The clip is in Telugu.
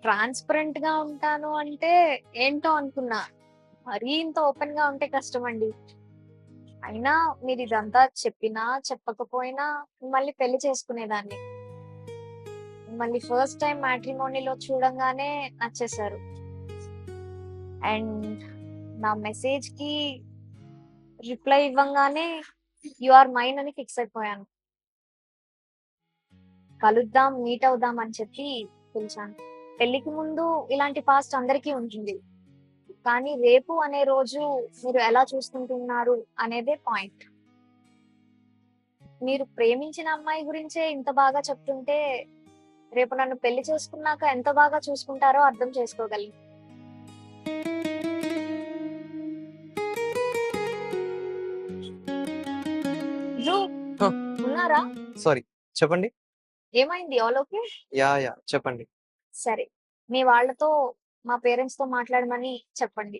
ట్రాన్స్‌పరెంట్ గా ఉంటాను అంటే ఏంటో అనుకున్నా. మరీ ఇంత ఓపెన్ గా ఉంటే కష్టమండి. అయినా మీరిదంతా చెప్పినా, చెప్పకపోయినా మిమ్మల్ని పెళ్లి చేసుకునేదాన్ని. మిమ్మల్ని ఫస్ట్ టైమ్ మ్యాట్రిమోనీలో చూడంగానే నచ్చేసారు. అండ్ నా మెసేజ్‌కి రిప్లై ఇవ్వంగానే యూ ఆర్ మైన్ అని ఫిక్స్ అయిపోయాను. కలుద్దాం, మీట్ అవుదాం అని చెప్పి పిలిచాను. పెళ్ళికి ముందు ఇలాంటి పాస్ట్ అందరికీ ఉంటుంది. కానీ రేపు అనే రోజు మీరు ఎలా చూసుకుంటున్నారు అనేదే పాయింట్. మీరు ప్రేమించిన అమ్మాయి గురించే ఇంత బాగా చెప్తుంటే, రేపు నన్ను పెళ్లి చేసుకున్నాక ఎంత బాగా చూసుకుంటారో అర్థం చేసుకోగలను. ధ్రువ్, ఆ! ఉన్నారా? సారీ. చెప్పండి. ఏమైంది? All okay? యాహ్! చెప్పండి. సరే. మీ వాళ్ళతో మా పేరెంట్స్‌తో మాట్లాడమని చెప్పండి.